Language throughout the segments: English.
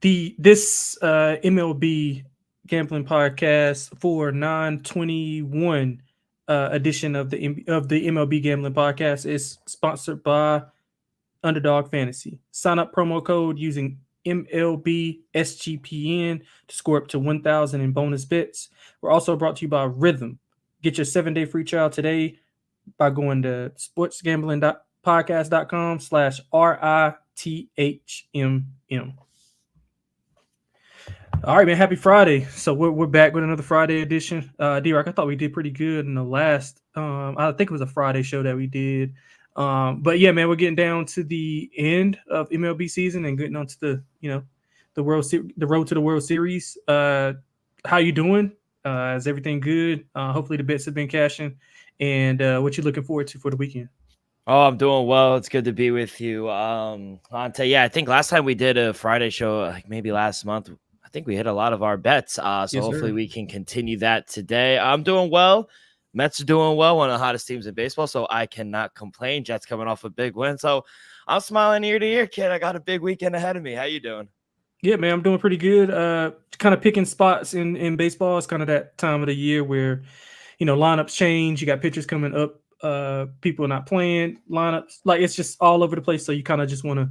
This MLB gambling podcast for 9/21 edition of the MLB gambling podcast is sponsored by Underdog Fantasy. Sign up promo code using MLB SGPN to score up to 1,000 in bonus bets. We're also brought to you by Rhythm. Get your 7-day free trial today by going to sportsgamblingpodcast.com/RITHMM. All right, man. Happy Friday. So we're back with another Friday edition. D-Rock, I thought we did pretty good in the last. I think it was a Friday show that we did. But yeah, man, we're getting down to the end of MLB season and getting onto the the road to the World Series. How you doing? Is everything good? Hopefully the bets have been cashing. And what you looking forward to for the weekend? Oh, I'm doing well. It's good to be with you, Lonte. Yeah, I think last time we did a Friday show, like maybe last month, I think we hit a lot of our bets. So yes, hopefully we can continue that today. I'm doing well. Mets are doing well, one of the hottest teams in baseball, so I cannot complain. Jets coming off a big win, so I'm smiling ear to ear, kid. I got a big weekend ahead of me. How you doing? Yeah, man, I'm doing pretty good. Kind of picking spots in baseball. It's kind of that time of the year where, lineups change. You got pitchers coming up. People not playing lineups. Like, it's just all over the place. So you kind of just want to,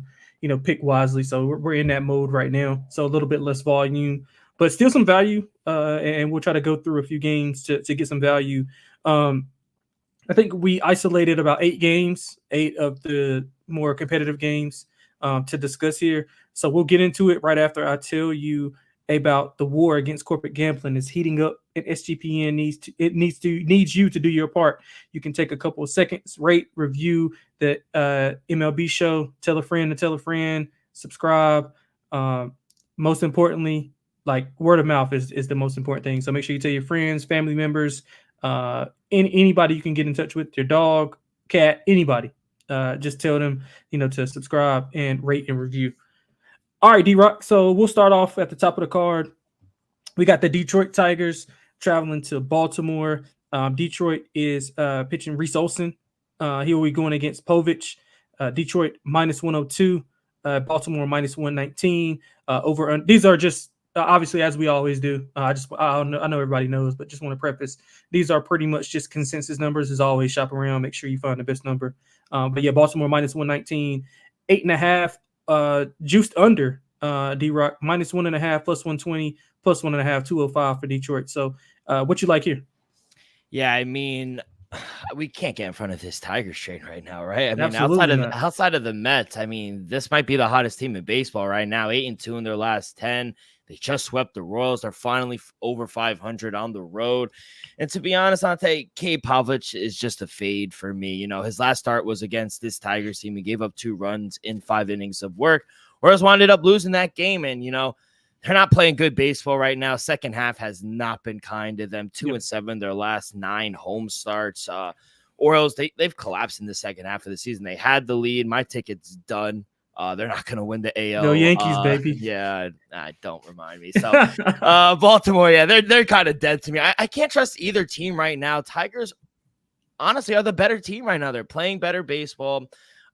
pick wisely. So we're in that mode right now. So a little bit less volume, but still some value. And we'll try to go through a few games to get some value. I think we isolated about 8 games, 8 of the more competitive games to discuss here. So we'll get into it right after I tell you about the war against corporate gambling is heating up, and SGPN needs you to do your part. You can take a couple of seconds, rate, review the MLB show, tell a friend to tell a friend, subscribe. Most importantly, like, word of mouth is the most important thing. So make sure you tell your friends, family members, anybody you can get in touch with, your dog, cat, anybody. Just tell them, to subscribe and rate and review. All right, D-Rock. So we'll start off at the top of the card. We got the Detroit Tigers traveling to Baltimore. Detroit is pitching Reese Olson. He will be going against Povich. Detroit minus 102. Baltimore minus 119. These are just obviously, as we always do. I know everybody knows, but just want to preface, these are pretty much just consensus numbers. As always, shop around, make sure you find the best number. But yeah, Baltimore minus 119, 8.5. Juiced under D-Rock minus 1.5 plus 120 plus 1.5, 205 for Detroit. So what you like here? Yeah, I mean, we can't get in front of this Tigers train right now, right? I mean, Absolutely outside of the Mets, I mean, this might be the hottest team in baseball right now. 8-2 in their last 10. They just swept the Royals. They're finally over 500 on the road. And to be honest, Ante, K. Pavlich is just a fade for me. His last start was against this Tigers team. He gave up 2 runs in 5 innings of work. Royals ended up losing that game. And, they're not playing good baseball right now. Second half has not been kind to them. 2-7 their last 9 home starts. Orioles, they've collapsed in the second half of the season. They had the lead. My ticket's done. They're not going to win the AL. Go Yankees, baby. Yeah, don't remind me. So Baltimore, yeah, they're kind of dead to me. I can't trust either team right now. Tigers, honestly, are the better team right now. They're playing better baseball.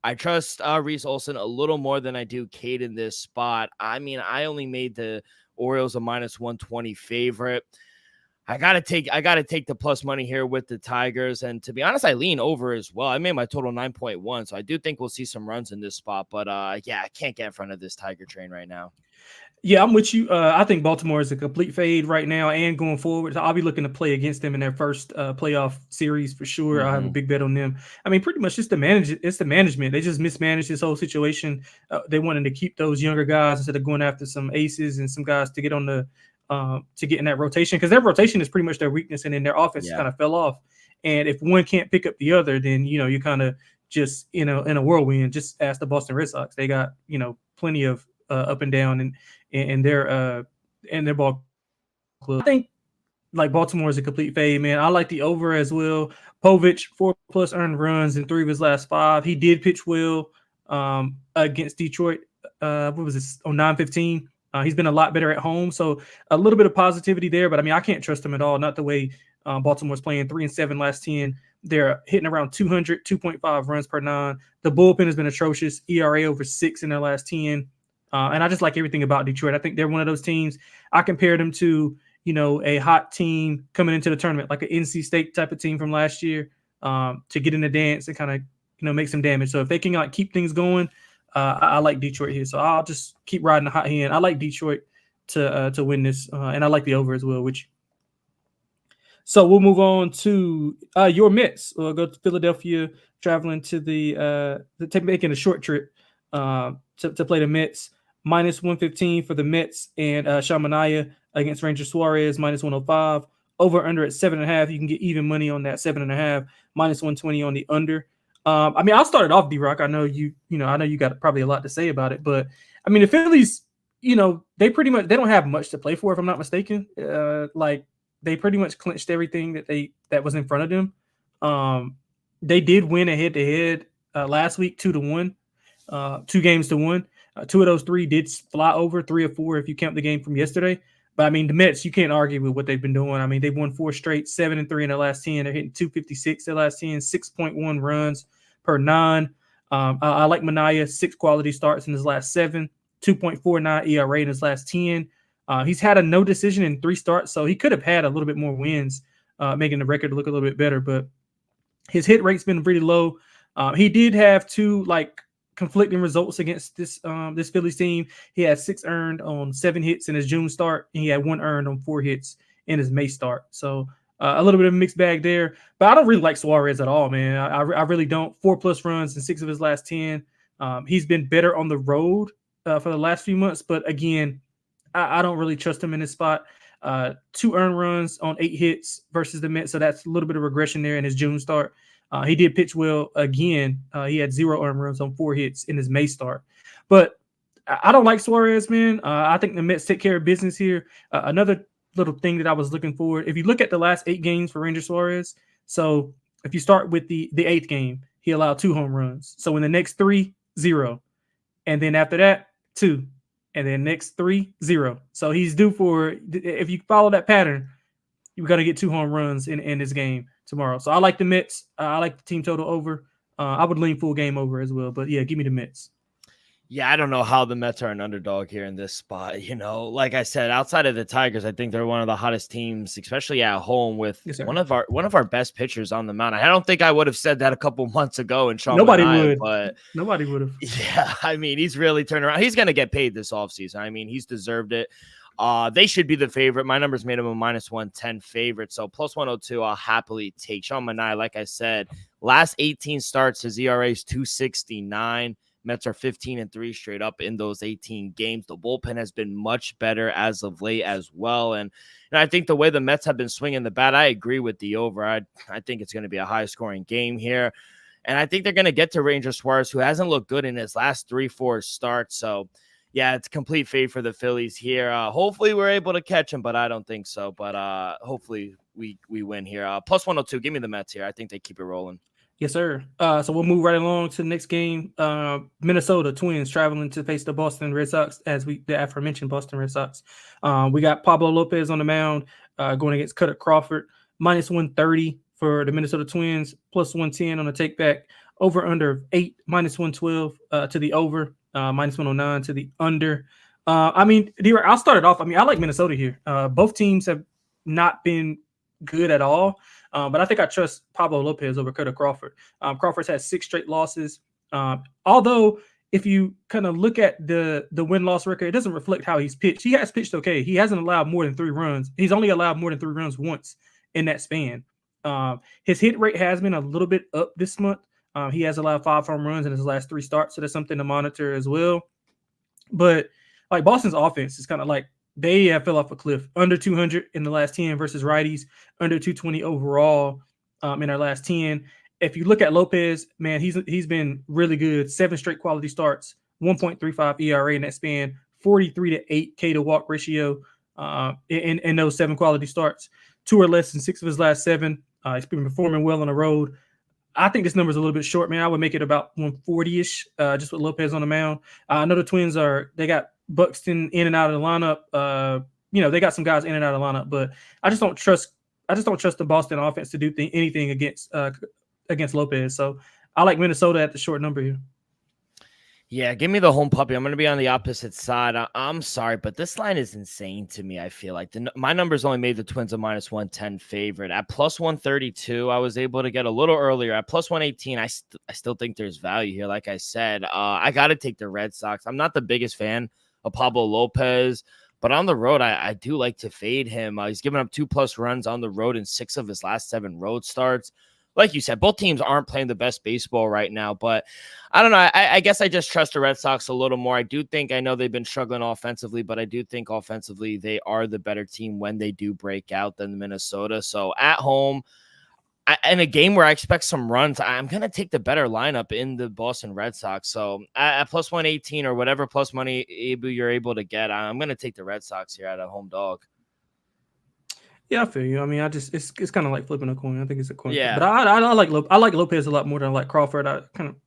I trust Reese Olson a little more than I do Cade in this spot. I mean, I only made the Orioles a minus 120 favorite. I gotta take the plus money here with the Tigers, and to be honest, I lean over as well. I made my total 9.1, so I do think we'll see some runs in this spot. But yeah, I can't get in front of this Tiger train right now. Yeah, I'm with you. I think Baltimore is a complete fade right now and going forward. So I'll be looking to play against them in their first playoff series for sure. I have a big bet on them. I mean, pretty much just it's the management. They just mismanaged this whole situation. They wanted to keep those younger guys instead of going after some aces and some guys to get on the to get in that rotation, because their rotation is pretty much their weakness, and then their offense kind of fell off. And if one can't pick up the other, then you kind of just in a whirlwind. Just ask the Boston Red Sox. They got plenty of up and down and their ball club. I think like Baltimore is a complete fade, man. I like the over as well. Povich 4+ earned runs in 3 of his last 5. He did pitch well against Detroit. What was this on 9/15? He's been a lot better at home, so a little bit of positivity there. But I mean, I can't trust him at all. Not the way Baltimore's playing. 3-7 last 10. They're hitting around 200, 2.5 runs per 9. The bullpen has been atrocious. ERA over 6 in their last 10. And I just like everything about Detroit. I think they're one of those teams. I compare them to, a hot team coming into the tournament, like an NC State type of team from last year, to get in the dance and kind of, make some damage. So if they can keep things going, I like Detroit here. So I'll just keep riding the hot hand. I like Detroit to win this, and I like the over as well, which. So we'll move on to your Mets. We'll go to Philadelphia, traveling to making a short trip to play the Mets. Minus 115 for the Mets, and Sean Manaea against Ranger Suarez, minus 105. Over under at 7.5. You can get even money on that 7.5. Minus 120 on the under. I'll start it off, D-Rock. I know you got probably a lot to say about it, but the Phillies, they don't have much to play for, if I'm not mistaken. They pretty much clinched everything that was in front of them. They did win a head-to-head last week, 2-1, 2-1. 2 of those 3 did fly over, 3 of 4 if you count the game from yesterday. But the Mets, you can't argue with what they've been doing. They've won 4 straight, 7-3 in their last 10. They're hitting 256 their last 10, 6.1 runs per 9. I like Manaea, 6 quality starts in his last 7, 2.49 ERA in his last 10. He's had a no decision in 3 starts, so he could have had a little bit more wins, making the record look a little bit better. But his hit rate's been pretty low. He did have 2 conflicting results against this Phillies team. He had 6 earned on 7 hits in his June start, and he had 1 earned on 4 hits in his May start. So a little bit of a mixed bag there. But I don't really like Suarez at all, man. I really don't. 4+ runs in 6 of his last 10. He's been better on the road for the last few months, but again, I don't really trust him in this spot. 2 earned runs on 8 hits versus the Mets, so that's a little bit of regression there in his June start. He did pitch well again. He had 0 earned runs on 4 hits in his May start. But I don't like Suarez, man. I think the Mets take care of business here. Another little thing that I was looking for, if you look at the last 8 games for Ranger Suarez, so if you start with the 8th game, he allowed 2 home runs. So in the next 3, 0. And then after that, 2. And then next 3, 0. So he's due for, if you follow that pattern, you're going to get 2 home runs in this game tomorrow. So I like the Mets. I like the team total over. I would lean full game over as well. But, yeah, give me the Mets. Yeah, I don't know how the Mets are an underdog here in this spot. Like I said, outside of the Tigers, I think they're one of the hottest teams, especially at home with one of our best pitchers on the mound. I don't think I would have said that a couple months ago in Sean Manaea, but nobody would have. Yeah, he's really turned around. He's going to get paid this offseason. He's deserved it. They should be the favorite. My numbers made him a minus 110 favorite. So plus 102, I'll happily take. Sean Manaea, like I said, last 18 starts, his ERA is 2.69. Mets are 15-3 straight up in those 18 games. The bullpen has been much better as of late as well. And I think the way the Mets have been swinging the bat, I agree with the over. I think it's going to be a high-scoring game here. And I think they're going to get to Ranger Suarez, who hasn't looked good in his last 3-4 starts. So, yeah, it's complete fade for the Phillies here. Hopefully we're able to catch him, but I don't think so. But hopefully we win here. Plus 102, give me the Mets here. I think they keep it rolling. Yes, sir. So we'll move right along to the next game. Minnesota Twins traveling to face the Boston Red Sox, the aforementioned Boston Red Sox. We got Pablo Lopez on the mound going against Cutter Crawford. Minus 130 for the Minnesota Twins, plus 110 on the take back. Over under 8, minus 112 to the over, minus 109 to the under. I'll start it off. I like Minnesota here. Both teams have not been good at all. But I think I trust Pablo Lopez over Cutter Crawford. Crawford's had 6 straight losses. Although, if you kind of look at the win-loss record, it doesn't reflect how he's pitched. He has pitched okay. He hasn't allowed more than 3 runs. He's only allowed more than 3 runs once in that span. His hit rate has been a little bit up this month. He has allowed 5 home runs in his last 3 starts, so that's something to monitor as well. But Boston's offense is kind of they have fell off a cliff. Under 200 in the last 10 versus righties. Under 220 overall in our last 10. If you look at Lopez, man, he's been really good. 7 straight quality starts. 1.35 ERA in that span. 43-8 K to walk ratio in those 7 quality starts. 2 or less in 6 of his last 7. He's been performing well on the road. I think this number is a little bit short, man. I would make it about 140-ish just with Lopez on the mound. I know the Twins they got Buxton in and out of the lineup. They got some guys in and out of the lineup, but I just don't trust the Boston offense to do anything against Lopez. So I like Minnesota at the short number here. Yeah, give me the home puppy. I'm going to be on the opposite side. I'm sorry, but this line is insane to me. I feel like my numbers only made the Twins a minus 110 favorite. At plus 132, I was able to get a little earlier. At plus 118, I still think there's value here. Like I said, I got to take the Red Sox. I'm not the biggest fan of Pablo Lopez, but on the road, I do like to fade him. He's given up 2+ runs on the road in 6 of his last 7 road starts. Like you said, both teams aren't playing the best baseball right now, but I don't know. I guess I just trust the Red Sox a little more. I know they've been struggling offensively, but I do think offensively they are the better team when they do break out than Minnesota. So at home, in a game where I expect some runs, I'm going to take the better lineup in the Boston Red Sox. So at plus 118 or whatever plus money you're able to get, I'm going to take the Red Sox here at a home dog. Yeah, I feel you. I mean, it's kind of like flipping a coin. I think it's a coin. Yeah, But I like Lopez a lot more than I like Crawford.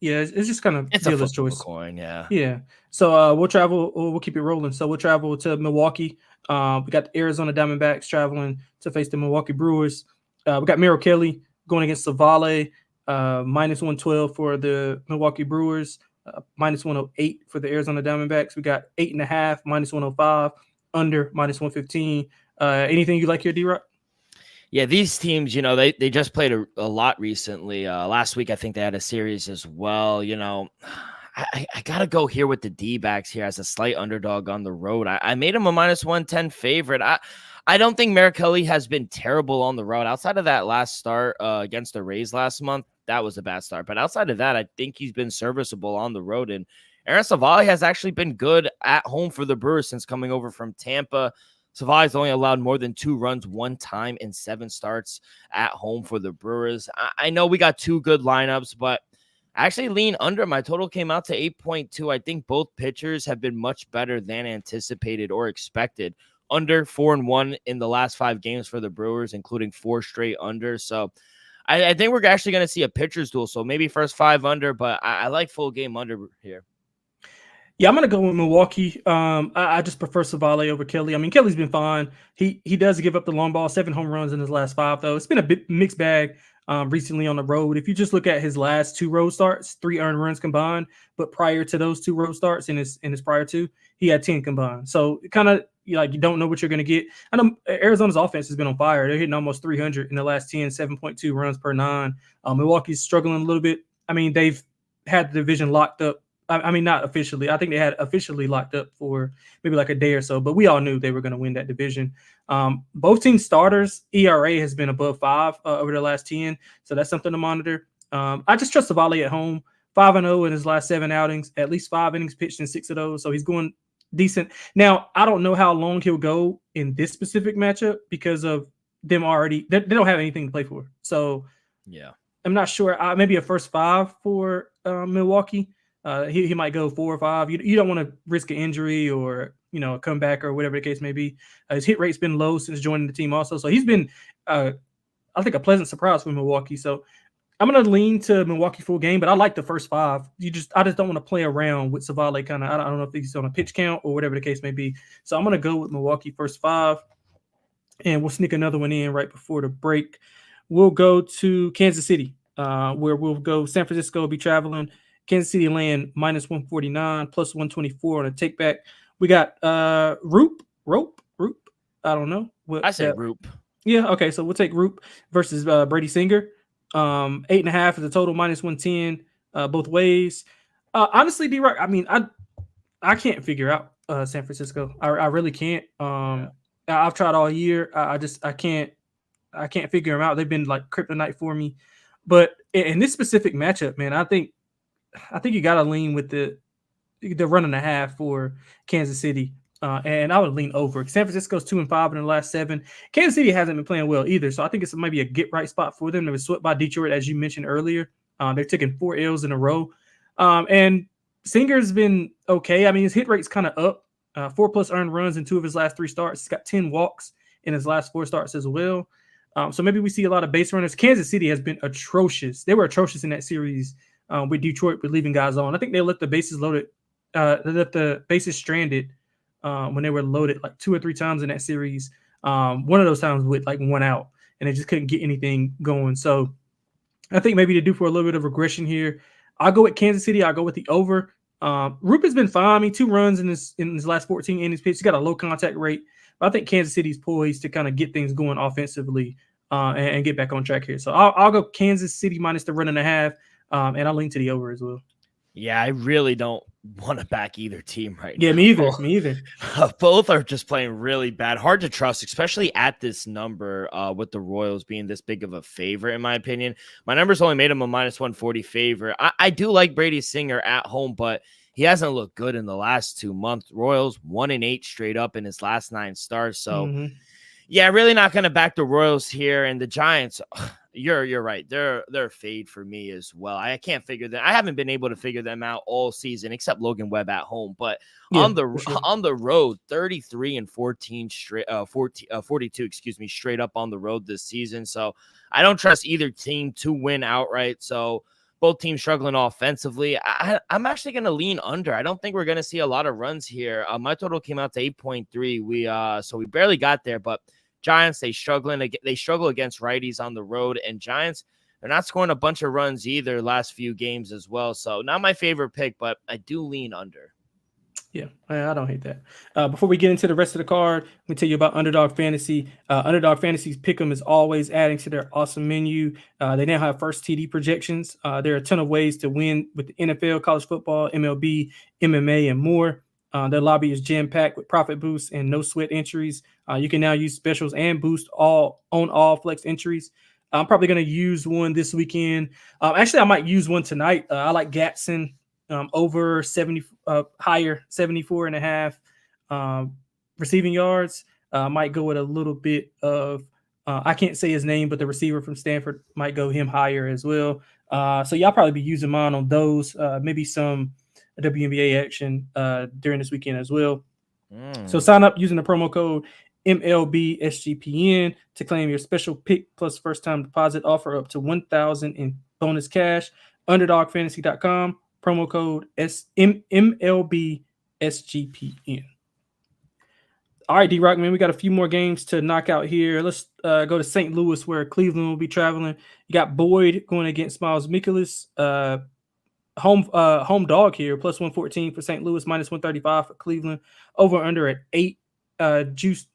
It's just kind of dealer's choice. Coin, yeah. Yeah. So we'll keep it rolling. So we'll travel to Milwaukee. We got the Arizona Diamondbacks traveling to face the Milwaukee Brewers. We got Merrill Kelly going against Savale, minus 112 for the Milwaukee Brewers, minus 108 for the Arizona Diamondbacks. We got 8.5, minus 105, under minus 115. Anything you like here, D-Rock? Yeah, these teams, they just played a lot recently. Last week, I think they had a series as well. I got to go here with the D-backs here as a slight underdog on the road. I made them a minus 110 favorite. I don't think Merrill Kelly has been terrible on the road. Outside of that last start against the Rays last month, that was a bad start. But outside of that, I think he's been serviceable on the road. And Aaron Savale has actually been good at home for the Brewers since coming over from Tampa. Savale's only allowed more than 2 runs one time in 7 starts at home for the Brewers. I know we got 2 good lineups, but I actually lean under. My total came out to 8.2. I think both pitchers have been much better than anticipated or expected. Under 4-1 in the last 5 games for the Brewers, including 4 straight under. So I think we're actually going to see a pitcher's duel. So maybe first 5 under, but I like full game under here. Yeah, I'm gonna go with Milwaukee. I just prefer Savale over Kelly. I mean, Kelly's been fine. He does give up the long ball, 7 home runs in his last 5, though. It's been a bit mixed bag recently on the road. If you just look at his last 2 road starts, 3 earned runs combined, but prior to those 2 road starts in his prior 2, he had 10 combined. So kind of you don't know what you're gonna get. I know Arizona's offense has been on fire. They're hitting almost 300 in the last 10, 7.2 runs per 9. Milwaukee's struggling a little bit. I mean, they've had the division locked up. I mean, not officially. I think they had officially locked up for maybe like a day or so, but we all knew they were going to win that division. Both team starters, ERA has been above 5 over the last 10, so that's something to monitor. I just trust Savale at home, 5-0 in his last 7 outings, at least 5 innings pitched in 6 of those, so he's going decent. Now, I don't know how long he'll go in this specific matchup because of them already. They don't have anything to play for, so yeah, I'm not sure. Maybe a first 5 for Milwaukee. He might go 4 or 5. You don't want to risk an injury or a comeback or whatever the case may be. His hit rate's been low since joining the team also, so he's been I think a pleasant surprise for Milwaukee. So I'm gonna lean to Milwaukee full game, but I like the first 5. I just don't want to play around with Savale. Kind of I don't know if he's on a pitch count or whatever the case may be. So I'm gonna go with Milwaukee first 5, and we'll sneak another one in right before the break. We'll go to Kansas City, where we'll go. San Francisco will be traveling. Kansas City land minus 149, plus 124 on a take back. We got Roop. I don't know. I say Roop. Yeah, okay. So we'll take Roop versus Brady Singer. 8.5 is the total, minus 110 both ways. Honestly, D-Rock, I mean, I can't figure out San Francisco. I really can't. I've tried all year. I can't figure them out. They've been like kryptonite for me. But in this specific matchup, man, I think you got to lean with the 1.5 for Kansas City, and I would lean over. San Francisco's 2-5 in the last 7. Kansas City hasn't been playing well either, so I think it's maybe a get right spot for them. They were swept by Detroit, as you mentioned earlier. They're taking 4 L's in a row, and Singer's been okay. I mean, his hit rate's kind of up. 4+ earned runs in 2 of his last 3 starts. He's got 10 walks in his last 4 starts as well. So maybe we see a lot of base runners. Kansas City has been atrocious. They were atrocious in that series. With Detroit, with leaving guys on. I think they left the bases loaded. They left the bases stranded when they were loaded like 2 or 3 times in that series. One of those times with like 1 out, and they just couldn't get anything going. So I think maybe to do for a little bit of regression here, I'll go with Kansas City. I'll go with the over. Roop has been fine. I mean, 2 runs in his last 14 innings pitched. He's got a low contact rate. But I think Kansas City's poised to kind of get things going offensively and get back on track here. So I'll go Kansas City minus the 1.5, and I'll lean to the over as well. Yeah, I really don't want to back either team right now. Yeah, me either. Me either. Both are just playing really bad. Hard to trust, especially at this number with the Royals being this big of a favorite, in my opinion. My numbers only made him a minus 140 favorite. I do like Brady Singer at home, but he hasn't looked good in the last 2 months. Royals 1-8 straight up in his last 9 starts. So, yeah, really not going to back the Royals here. And the Giants, you're right. They're a fade for me as well. I can't figure them. I haven't been able to figure them out all season except Logan Webb at home. But on the road, 33 and 14 straight, 42, straight up on the road this season. So I don't trust either team to win outright. So both teams struggling offensively. I'm actually going to lean under. I don't think we're going to see a lot of runs here. My total came out to 8.3. So we barely got there, but Giants, they struggle against righties on the road, and Giants, they're not scoring a bunch of runs either last few games as well. So not my favorite pick, but I do lean under. Yeah, I don't hate that. Before we get into the rest of the card, let me tell you about Underdog Fantasy. Underdog Fantasy's Pick'em is always adding to their awesome menu. They now have first TD projections. There are a ton of ways to win with the NFL, college football, MLB, MMA, and more. Their lobby is jam-packed with profit boosts and no sweat entries. You can now use specials and boost all flex entries. I'm probably going to use one this weekend. Actually, I might use one tonight. I like Gatson over 70, higher 74.5 receiving yards. Might go with a little bit of I can't say his name, but the receiver from Stanford might go him higher as well. So y'all probably be using mine on those. Maybe some WNBA action during this weekend as well. So sign up using the promo code MLB SGPN to claim your special pick plus first time deposit offer up to $1,000 in bonus cash. UnderdogFantasy.com, promo code MLB SGPN. All right, D-Rock, man, we got a few more games to knock out here. Let's go to St. Louis, where Cleveland will be traveling. You got Boyd going against Miles Mikolas. Home dog here, plus 114 for St. Louis, minus 135 for Cleveland. Over under at 8. Juice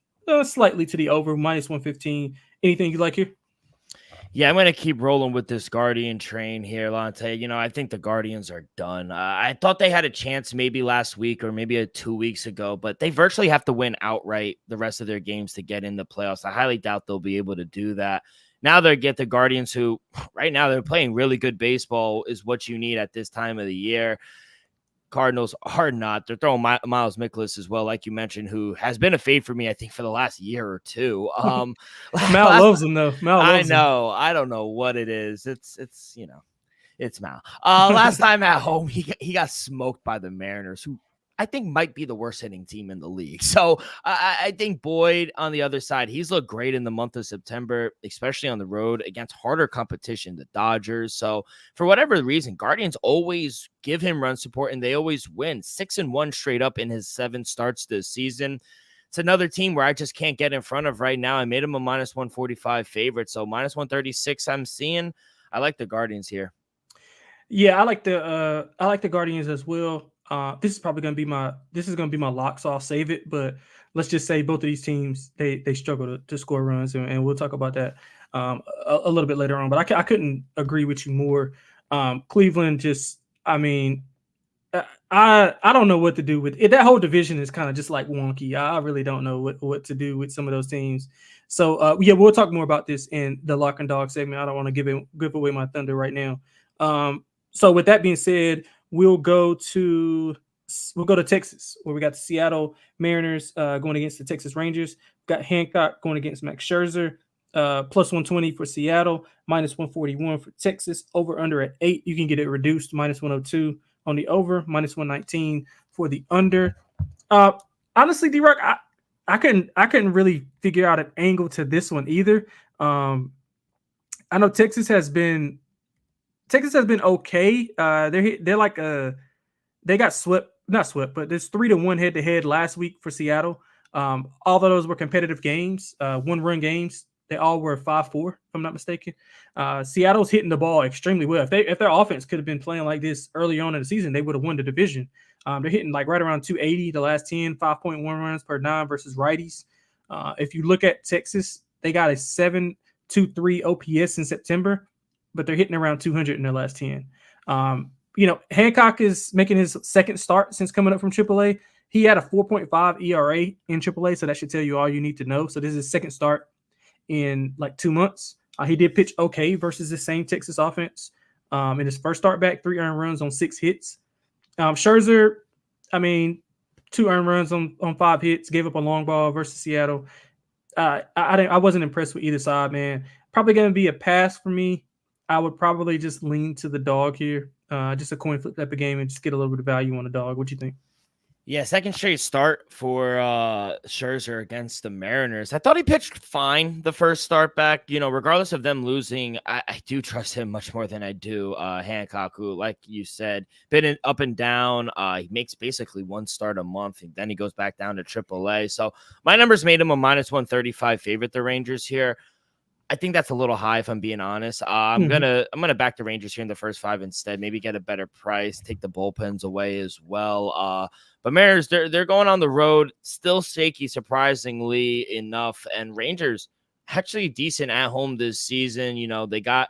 slightly to the over, minus 115. Anything you like here? Yeah, I'm going to keep rolling with this Guardian train here, Lonte. You know, I think the Guardians are done. I thought they had a chance maybe last week or maybe 2 weeks ago, but they virtually have to win outright the rest of their games to get in the playoffs. I highly doubt they'll be able to do that. Now they get the Guardians, who right now they're playing really good baseball, is what you need at this time of the year. Cardinals are not. They're throwing Miles Mikolas as well, like you mentioned, who has been a fade for me, I think, for the last year or two. Mal loves him, though. I know. I don't know what it is. It's it's Mal. Last time at home, he got smoked by the Mariners, who I think might be the worst hitting team in the league. So I think Boyd on the other side, he's looked great in the month of September, especially on the road against harder competition, the Dodgers. So for whatever reason, Guardians always give him run support and they always win 6-1 straight up in his 7 starts this season. It's another team where I just can't get in front of right now. I made him a minus 145 favorite. So minus 136 I'm seeing. I like the Guardians here. Yeah, I like the Guardians as well. This is probably going to be my lock, so I'll save it. But let's just say both of these teams they struggle to score runs, and we'll talk about that a little bit later on. But I couldn't agree with you more. Cleveland just, I mean, I don't know what to do with it. That whole division is kind of just like wonky. I really don't know what to do with some of those teams. So yeah, we'll talk more about this in the Lock and Dog segment. I don't want to give away my thunder right now. So with that being said, we'll go to Texas, where we got the Seattle Mariners going against the Texas Rangers. We've got Hancock going against Max Scherzer, plus 120 for Seattle, minus 141 for Texas. Over under at 8. You can get it reduced, minus 102 on the over, minus 119 for the under. Honestly, D-Rock, I couldn't really figure out an angle to this one either. I know Texas has been okay. They're like they got not swept, but there's 3-1 head to head last week for Seattle. All of those were competitive games, 1-run games. They all were 5-4, if I'm not mistaken. Seattle's hitting the ball extremely well. If their offense could have been playing like this early on in the season, they would have won the division. They're hitting like right around 280 the last 10, 5.1 runs per 9 versus righties. If you look at Texas, they got a 7.23 OPS in September, but they're hitting around 200 in their last 10. Hancock is making his second start since coming up from AAA. He had a 4.5 ERA in AAA, so that should tell you all you need to know. So this is his second start in like 2 months. He did pitch okay versus the same Texas offense. In his first start back, 3 earned runs on 6 hits. Scherzer, 2 earned runs on 5 hits, gave up a long ball versus Seattle. I wasn't impressed with either side, man. Probably going to be a pass for me. I would probably just lean to the dog here. Just a coin flip type of game and just get a little bit of value on the dog. What do you think? Yeah, second straight start for Scherzer against the Mariners. I thought he pitched fine the first start back. Regardless of them losing, I do trust him much more than I do Hancock, who, like you said, been up and down. He makes basically 1 start a month, and then he goes back down to AAA. So my numbers made him a -135 favorite, the Rangers here. I think that's a little high, if I'm being honest. I'm gonna back the Rangers here in the first 5 instead. Maybe get a better price. Take the bullpens away as well. But Mariners, they're going on the road, still shaky, surprisingly enough. And Rangers actually decent at home this season. They got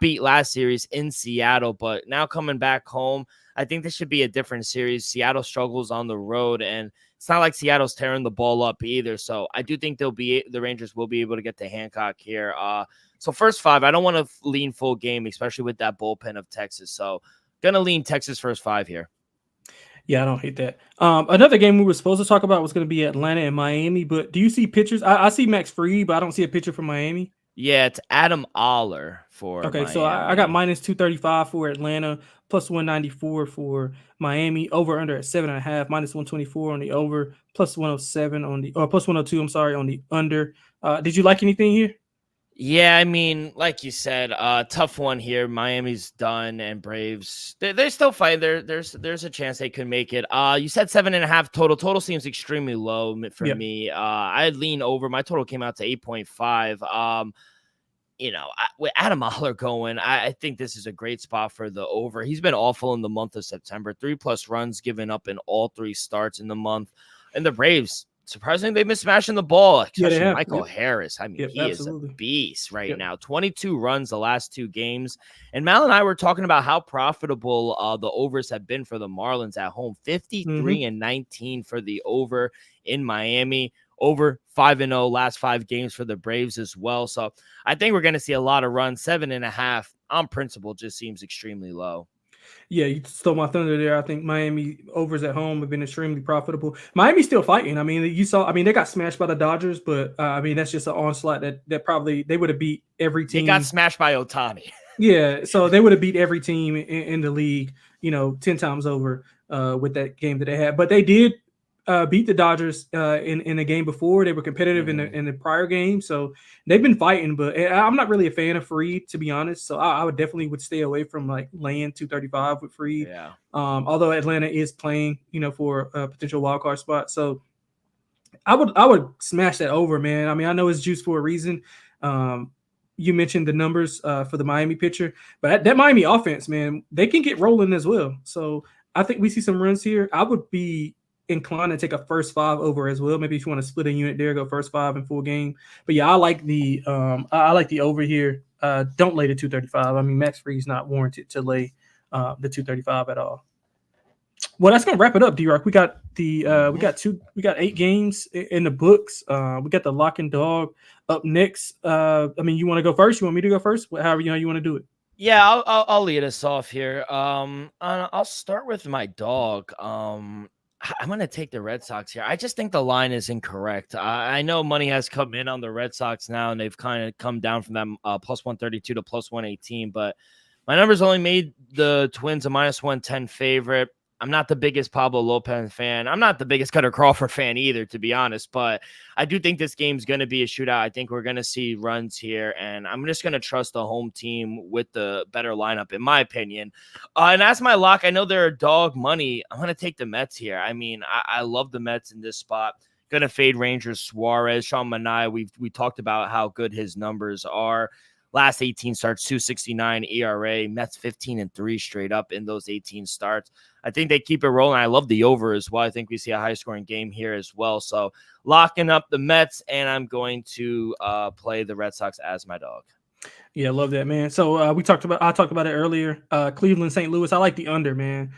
beat last series in Seattle, but now coming back home, I think this should be a different series. Seattle struggles on the road, and it's not like Seattle's tearing the ball up either. So I do think the Rangers will be able to get to Hancock here. So first 5, I don't want to lean full game, especially with that bullpen of Texas. So gonna lean Texas first 5 here. Yeah, I don't hate that. Another game we were supposed to talk about was going to be Atlanta and Miami, but do you see pitchers? I see Max Fried, but I don't see a pitcher for Miami. Yeah, it's Adam Aller for Okay, Miami. so I got -235 for Atlanta, +194 for Miami, over under at 7.5, -124 on the over, +107 on the, or +102, I'm sorry, on the under. Did you like anything here? Yeah, like you said, tough one here. Miami's done, and Braves, they're still fighting. There's a chance they could make it. You said 7.5 total. Total seems extremely low for me. I'd lean over. My total came out to 8.5. With Adam Aller going, I think this is a great spot for the over. He's been awful in the month of September. 3+ runs given up in all 3 starts in the month. And the Braves, surprisingly, they've been smashing the ball, especially Michael Harris. He is a beast right now. 22 runs the last 2 games. And Mal and I were talking about how profitable the overs have been for the Marlins at home. 53-19 for the over in Miami. Over 5-0 last 5 games for the Braves as well. So I think we're going to see a lot of runs. 7.5 on principle just seems extremely low. Yeah, you stole my thunder there. I think Miami overs at home have been extremely profitable. Miami's still fighting. You saw, they got smashed by the Dodgers, but that's just an onslaught that probably they would have beat every team. They got smashed by Ohtani. Yeah, so they would have beat every team in the league, 10 times over with that game that they had. But they did beat the Dodgers in the game before. They were competitive in the prior game, so they've been fighting. But I'm not really a fan of Fried, to be honest. So I would definitely stay away from like laying 235 with Fried. Yeah. Although Atlanta is playing, for a potential wild card spot, so I would smash that over, man. I know it's juiced for a reason. You mentioned the numbers for the Miami pitcher, but that Miami offense, man, they can get rolling as well. So I think we see some runs here. I would be inclined to take a first 5 over as well. Maybe if you want to split a unit there, go first 5 in full game. But yeah, I like the over here. Don't lay the 235. Max Fried's not warranted to lay the 235 at all. Well, that's gonna wrap it up, D-Rock. We got we got 8 games in the books. We got the lock and dog up next. You want to go first? You want me to go first? However, you want to do it. Yeah, I'll lead us off here. I'll start with my dog. I'm going to take the Red Sox here. I just think the line is incorrect. I know money has come in on the Red Sox now, and they've kind of come down from that +132 to +118. But my numbers only made the Twins a -110 favorite. I'm not the biggest Pablo Lopez fan. I'm not the biggest Cutter Crawford fan either, to be honest. But I do think this game's going to be a shootout. I think we're going to see runs here. And I'm just going to trust the home team with the better lineup, in my opinion. And as my lock, I know they're dog money. I'm going to take the Mets here. I love the Mets in this spot. Gonna fade Rangers Suarez. Sean Manaea, we talked about how good his numbers are. Last 18 starts, 2.69 ERA. Mets 15-3 straight up in those 18 starts. I think they keep it rolling. I love the over as well. I think we see a high-scoring game here as well. So locking up the Mets, and I'm going to play the Red Sox as my dog. Yeah, love that, man. So I talked about it earlier. Cleveland, St. Louis. I like the under, man.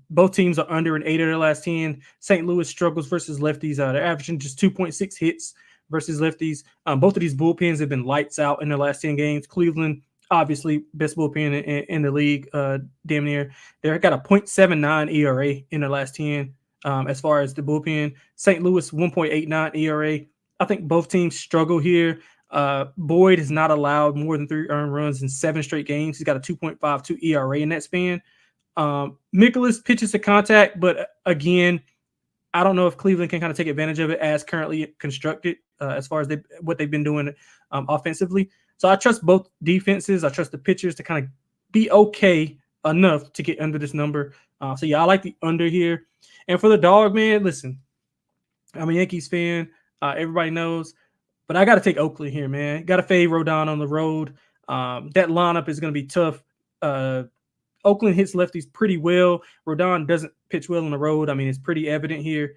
Both teams are under in 8 of their last 10. St. Louis struggles versus lefties. They're averaging just 2.6 hits versus lefties. Both of these bullpens have been lights out in their last 10 games. Cleveland, obviously, best bullpen in the league, damn near. They've got a 0.79 ERA in their last 10 as far as the bullpen. St. Louis, 1.89 ERA. I think both teams struggle here. Boyd has not allowed more than 3 earned runs in 7 straight games. He's got a 2.52 ERA in that span. Mikolas pitches to contact, but again, I don't know if Cleveland can kind of take advantage of it as currently constructed as far as what they've been doing offensively. So I trust both defenses. I trust the pitchers to kind of be okay enough to get under this number. So yeah, I like the under here. And for the dog, man, listen, I'm a Yankees fan. Everybody knows. But I got to take Oakland here, man. Got to fade Rodon on the road. That lineup is going to be tough. Oakland hits lefties pretty well. Rodon doesn't pitch well on the road. I mean, it's pretty evident here.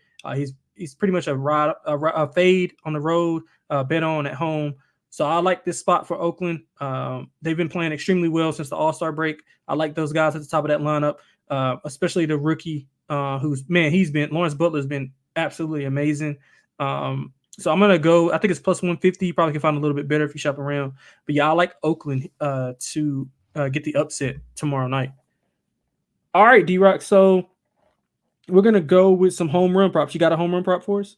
He's pretty much a fade on the road, bet on at home. So I like this spot for Oakland. They've been playing extremely well since the All-Star break. I like those guys at the top of that lineup, especially the rookie Lawrence Butler's been absolutely amazing. So I'm going to go, I think it's plus 150. You probably can find a little bit better if you shop around. But yeah, I like Oakland to get the upset tomorrow night. All right, D-Rock. So we're going to go with some home run props. You got a home run prop for us?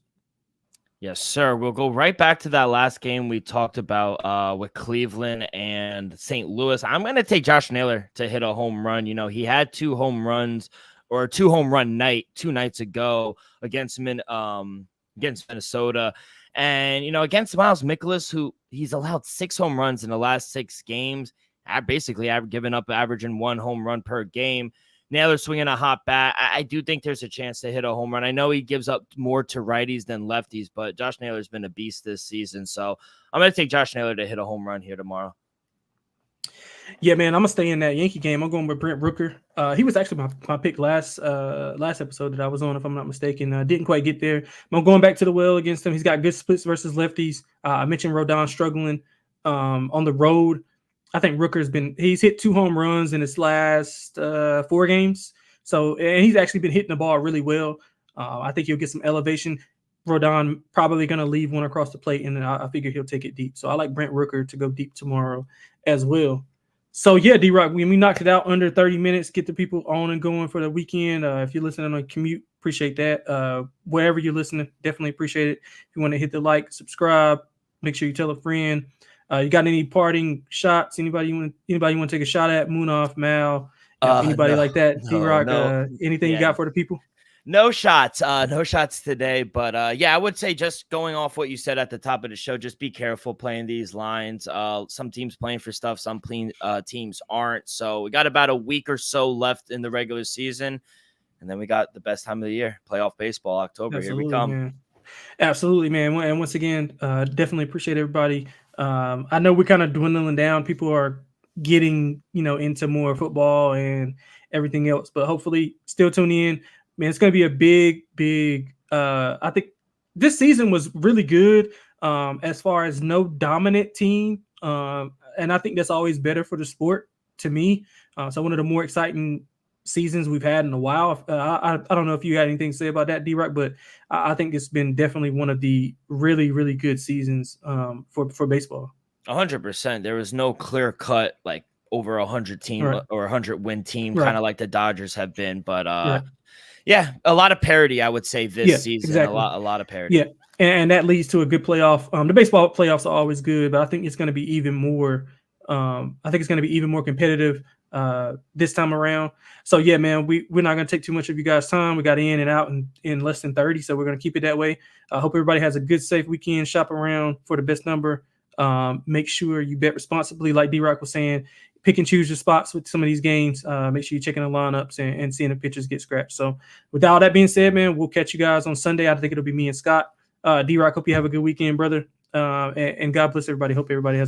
Yes, sir. We'll go right back to that last game we talked about with Cleveland and St. Louis. I'm going to take Josh Naylor to hit a home run. You know, he had 2 home runs or a 2 home run night 2 nights ago against Minnesota. And, you know, against Miles Mikolas, who he's allowed 6 home runs in the last 6 games, basically given up averaging 1 home run per game. Naylor swinging a hot bat. I do think there's a chance to hit a home run. I know he gives up more to righties than lefties, but Josh Naylor's been a beast this season. So I'm going to take Josh Naylor to hit a home run here tomorrow. Yeah, man, I'm going to stay in that Yankee game. I'm going with Brent Rooker. He was actually my pick last episode that I was on, if I'm not mistaken. Didn't quite get there. I'm going back to the well against him. He's got good splits versus lefties. I mentioned Rodon struggling on the road. I think he's hit 2 home runs in his last 4 games. So, and he's actually been hitting the ball really well. I think he'll get some elevation. Rodon probably going to leave one across the plate, and then I figure he'll take it deep. So I like Brent Rooker to go deep tomorrow as well. So yeah, D-Rock, we knocked it out under 30 minutes, get the people on and going for the weekend. If you're listening on a commute, appreciate that. Wherever you're listening, definitely appreciate it. If you want to hit the like, subscribe, make sure you tell a friend. You got any parting shots? Anybody you want to take a shot at? Munaf, Mal, anybody like that? D-Rock, anything you got for the people? No shots today, but yeah, I would say just going off what you said at the top of the show, just be careful playing these lines. Some teams playing for stuff, some teams aren't. So we got about a week or so left in the regular season, and then we got the best time of the year, playoff baseball, October. Absolutely, here we come. Man. Absolutely, man. And once again, definitely appreciate everybody. I know we're kind of dwindling down. People are getting, into more football and everything else, but hopefully still tune in. Man, it's going to be a big, I think this season was really good as far as no dominant team. And I think that's always better for the sport to me. So one of the more exciting seasons we've had in a while. I don't know if you had anything to say about that, D-Rock, but I think it's been definitely one of the really, really good seasons for baseball. 100%. There was no clear cut, like over 100 team right. or 100 win team, kind of like the Dodgers have been. But right. Yeah, a lot of parity, I would say, this season. Exactly. A lot of parity. Yeah, and that leads to a good playoff. The baseball playoffs are always good, but I think it's going to be even more. I think it's going to be even more competitive this time around. So yeah, man, we're not going to take too much of you guys' time. We got in and out in less than 30, so we're going to keep it that way. I hope everybody has a good, safe weekend. Shop around for the best number. Make sure you bet responsibly, like D-Rock was saying. Pick and choose your spots with some of these games. Make sure you're checking the lineups and seeing if pitchers get scratched. So with all that being said, man, we'll catch you guys on Sunday. I think it'll be me and Scott. D-Rock, hope you have a good weekend, brother. And God bless everybody. Hope everybody has